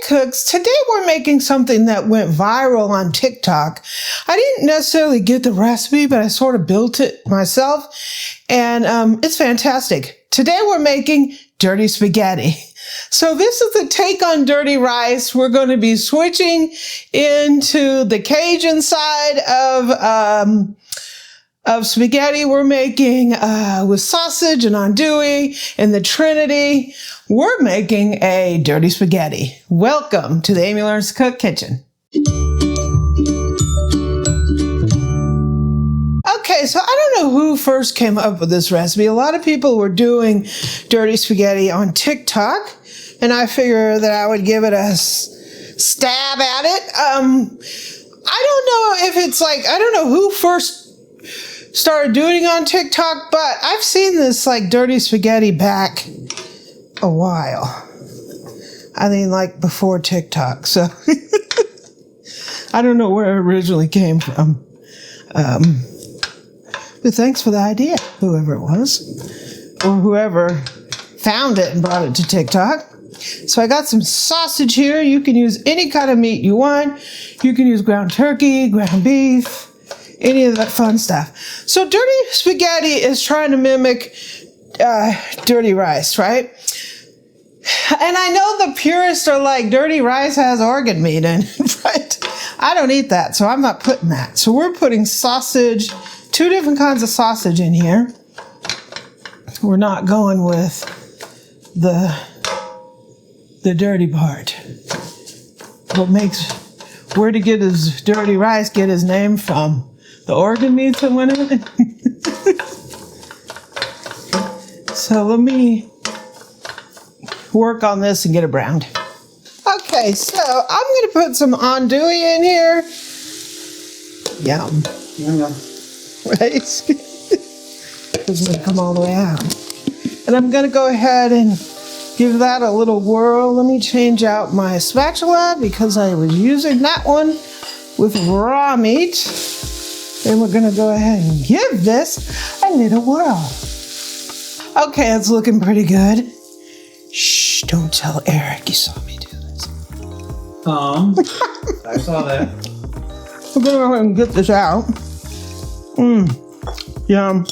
Cooks. Today we're making something that went viral on TikTok. I didn't necessarily get the recipe, but I sort of built it myself, and it's fantastic. Today we're making dirty spaghetti. So this is the take on dirty rice. We're going to be switching into the Cajun side of spaghetti. We're making with sausage and andouille, and the Trinity. We're making a dirty spaghetti. Welcome to the Amy Learns to Cook kitchen. Okay, so I don't know who first came up with this recipe. A lot of people were doing dirty spaghetti on TikTok, and I figured that I would give it a stab at it. I don't know if it's like, I don't know who first started doing it on TikTok, but I've seen this like dirty spaghetti back a while. I mean, like before TikTok, so I don't know where it originally came from. But thanks for the idea, whoever it was, or whoever found it and brought it to TikTok. So I got some sausage here. You can use any kind of meat you want. You can use ground turkey, ground beef, any of that fun stuff. So dirty spaghetti is trying to mimic dirty rice, right? And I know the purists are like, dirty rice has organ meat in it, right? I don't eat that, so I'm not putting that. So we're putting sausage, 2 different kinds of sausage in here. We're not going with the dirty part. Where to get his dirty rice get his name from? The organ meats that went in it? So let me work on this and get it browned. Okay, so I'm going to put some andouille in here. Yum. Right? It doesn't come all the way out. And I'm going to go ahead and give that a little whirl. Let me change out my spatula because I was using that one with raw meat. And we're going to go ahead and give this a little whirl. Okay, it's looking pretty good. Shh, don't tell Eric you saw me do this. I saw that. We're going to go ahead and get this out. Yum.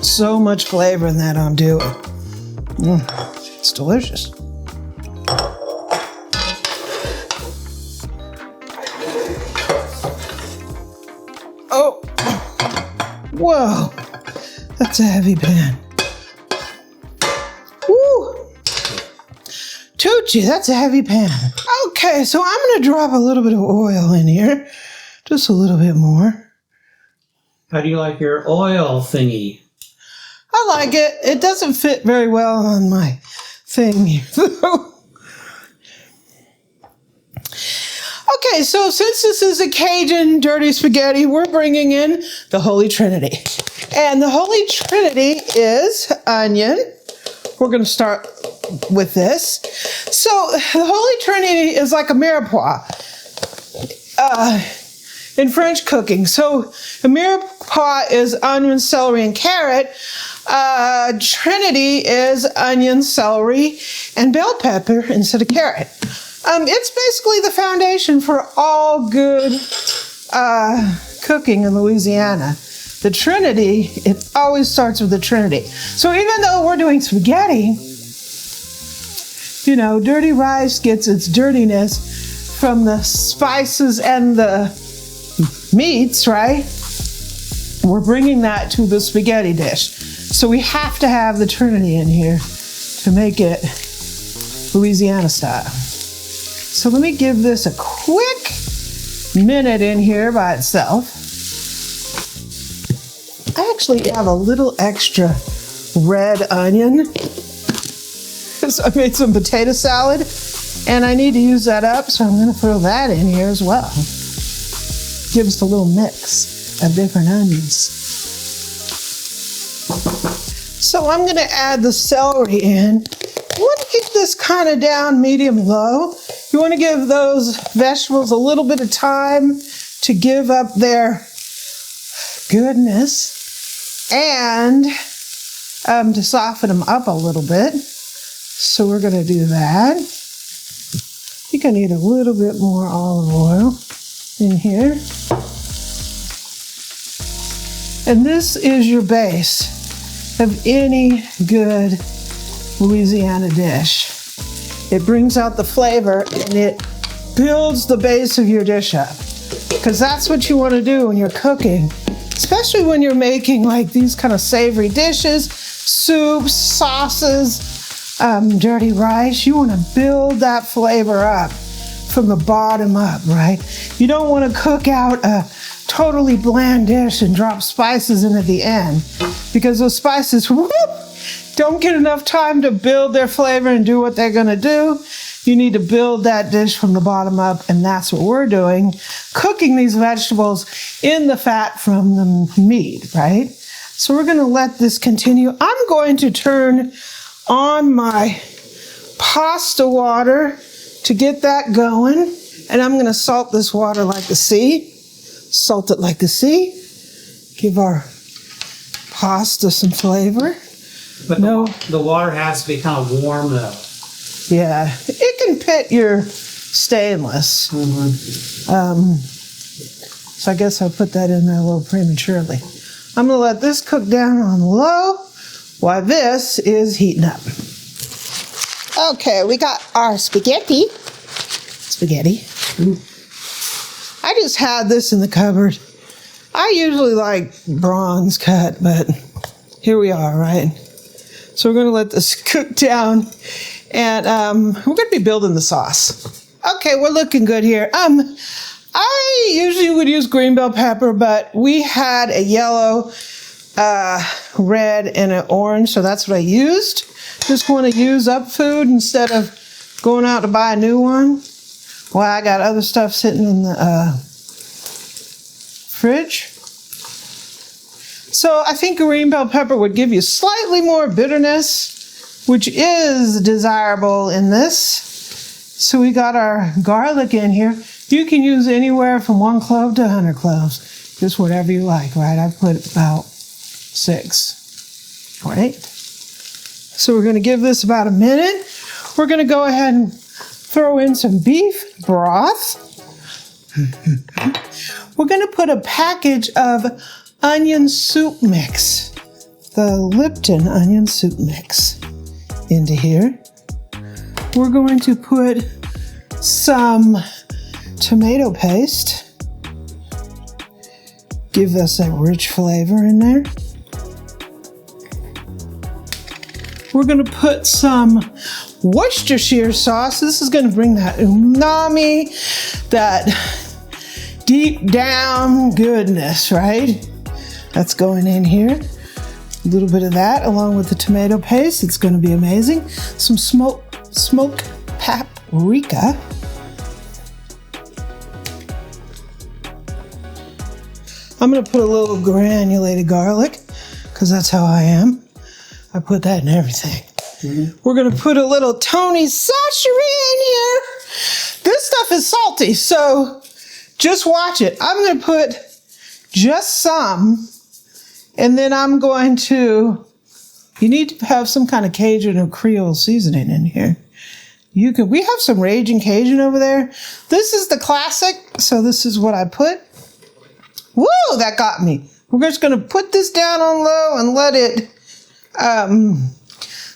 So much flavor in that andouille. It's delicious. Oh, whoa, that's a heavy pan. Woo, Tucci, that's a heavy pan. Okay, so I'm gonna drop a little bit of oil in here, just a little bit more. How do you like your oil thingy? I like it. It doesn't fit very well on my thing here. Okay, so since this is a Cajun dirty spaghetti, we're bringing in the Holy Trinity. And the Holy Trinity is onion. We're going to start with this. So the Holy Trinity is like a mirepoix in French cooking. So a mirepoix is onion, celery, and carrot. Trinity is onion, celery, and bell pepper instead of carrot. It's basically the foundation for all good cooking in Louisiana. The Trinity, it always starts with the Trinity. So even though we're doing spaghetti, you know, dirty rice gets its dirtiness from the spices and the meats, right? We're bringing that to the spaghetti dish. So we have to have the Trinity in here to make it Louisiana style. So let me give this a quick minute in here by itself. I actually have a little extra red onion because I made some potato salad and I need to use that up, so I'm going to throw that in here as well. Gives a little mix of different onions. So I'm going to add the celery in. You want to keep this kind of down medium-low. You want to give those vegetables a little bit of time to give up their goodness and to soften them up a little bit. So we're going to do that. I think I need a little bit more olive oil in here. And this is your base of any good Louisiana dish. It brings out the flavor and it builds the base of your dish up. Because that's what you want to do when you're cooking, especially when you're making like these kind of savory dishes, soups, sauces, dirty rice. You want to build that flavor up from the bottom up, right? You don't want to cook out a totally bland dish and drop spices in at the end, because those spices, whoop, don't get enough time to build their flavor and do what they're going to do. You need to build that dish from the bottom up, and that's what we're doing, cooking these vegetables in the fat from the meat, right? So we're going to let this continue. I'm going to turn on my pasta water to get that going, and I'm going to salt this water like the sea. Salt it like the sea. Give our pasta some flavor. But the water has to be kind of warm, though. Yeah, it can pit your stainless. Mm-hmm. So I guess I put that in there a little prematurely. I'm going to let this cook down on low while this is heating up. Okay, we got our spaghetti. I just had this in the cupboard. I usually like bronze cut, but here we are, right? So we're going to let this cook down, and we're going to be building the sauce. Okay, we're looking good here. I usually would use green bell pepper, but we had a yellow, red, and an orange, so that's what I used. Just want to use up food instead of going out to buy a new one. Well, I got other stuff sitting in the fridge. So I think green bell pepper would give you slightly more bitterness, which is desirable in this. So we got our garlic in here. You can use anywhere from 1 clove to 100 cloves. Just whatever you like, right? I've put about 6 or 8. So we're going to give this about a minute. We're going to go ahead and throw in some beef broth. We're going to put a package of onion soup mix, the Lipton onion soup mix, into here. We're going to put some tomato paste, give us a rich flavor in there. We're going to put some Worcestershire sauce. This is going to bring that umami, that deep down goodness, right? That's going in here. A little bit of that along with the tomato paste. It's going to be amazing. Some smoked paprika. I'm going to put a little granulated garlic because that's how I am. I put that in everything. Mm-hmm. We're going to put a little Tony sachet in here. This stuff is salty, so just watch it. I'm going to put just some, and then I'm going to, you need to have some kind of Cajun or Creole seasoning in here. We have some Raging Cajun over there. This is the classic, so this is what I put. Woo, that got me. We're just going to put this down on low and let it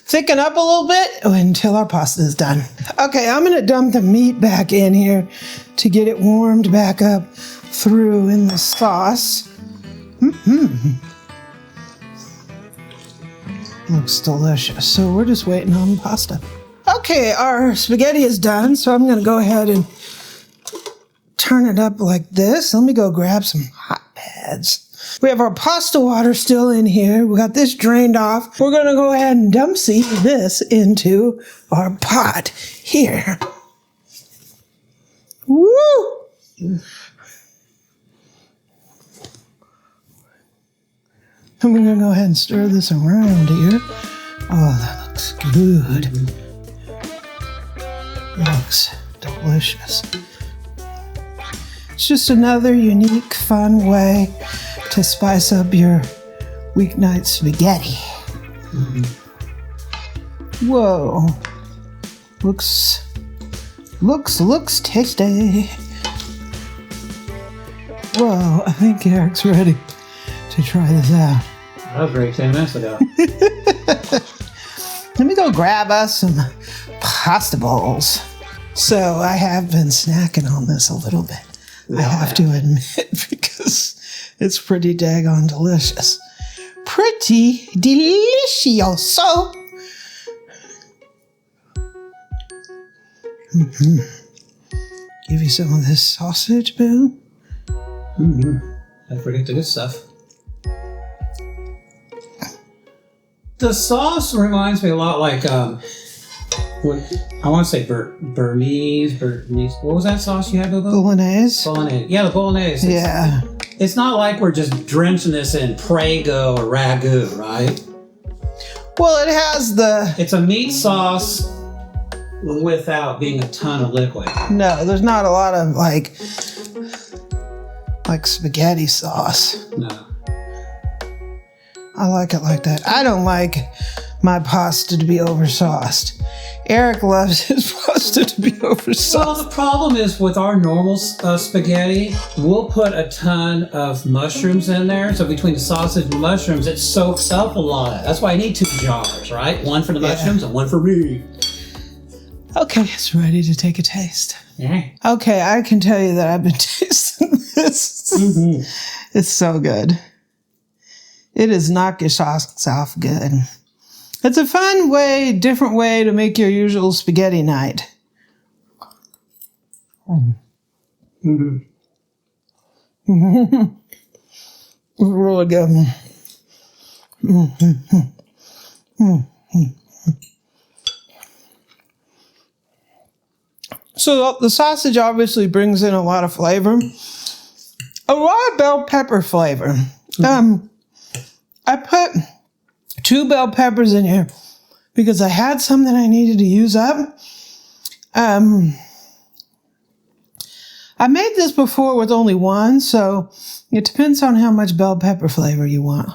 thicken up a little bit until our pasta is done. Okay, I'm going to dump the meat back in here to get it warmed back up through in the sauce. Looks delicious. So we're just waiting on the pasta. Okay, our spaghetti is done, so I'm going to go ahead and turn it up like this. Let me go grab some hot pads. We have our pasta water still in here. We got this drained off. We're going to go ahead and dump this into our pot here. Woo! And we're going to go ahead and stir this around here. Oh, that looks good. Looks delicious. It's just another unique, fun way to spice up your weeknight spaghetti. Mm-hmm. Whoa. Looks tasty. Whoa, I think Eric's ready to try this out. That was great 10 minutes ago. Let me go grab us some pasta bowls. So I have been snacking on this a little bit. I have to admit, because it's pretty daggone delicious. Pretty delicioso. Give you some of this sausage, boo. Don't forget the good stuff. The sauce reminds me a lot like, what, I want to say Burmese. What was that sauce you had, Bobo? Bolognese. Bolognese. Yeah, the bolognese. Yeah. It's not like we're just drenching this in Prego or ragu, right? Well, it has the... It's a meat sauce without being a ton of liquid. No, there's not a lot of like spaghetti sauce. No. I like it like that. I don't like my pasta to be oversauced. Eric loves his pasta to be oversauced. Well, the problem is with our normal spaghetti, we'll put a ton of mushrooms in there. So between the sausage and mushrooms, it soaks up a lot. That's why I need 2 jars, right? One for the mushrooms and one for me. Okay, it's ready to take a taste. Yeah. Okay, I can tell you that I've been tasting this. It's so good. It is knock your socks off good. It's a fun way, different way to make your usual spaghetti night. It's really good. So the sausage obviously brings in a lot of flavor. A lot of bell pepper flavor. I put 2 bell peppers in here because I had some that I needed to use up. I made this before with only 1, so it depends on how much bell pepper flavor you want.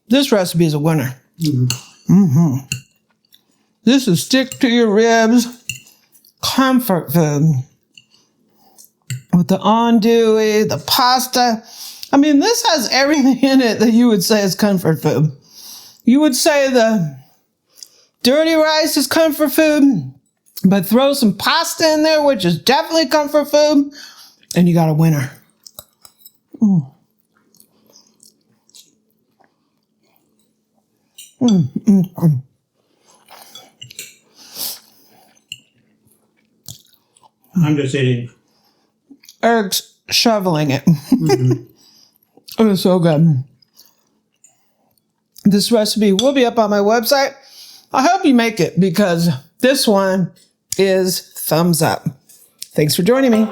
This recipe is a winner. This is stick to your ribs, comfort food. With the andouille, the pasta. I mean, this has everything in it that you would say is comfort food. You would say the dirty rice is comfort food, but throw some pasta in there, which is definitely comfort food, and you got a winner. I'm just eating. Eric's shoveling it. It is so good. This recipe will be up on my website. I hope you make it because this one is thumbs up. Thanks for joining me.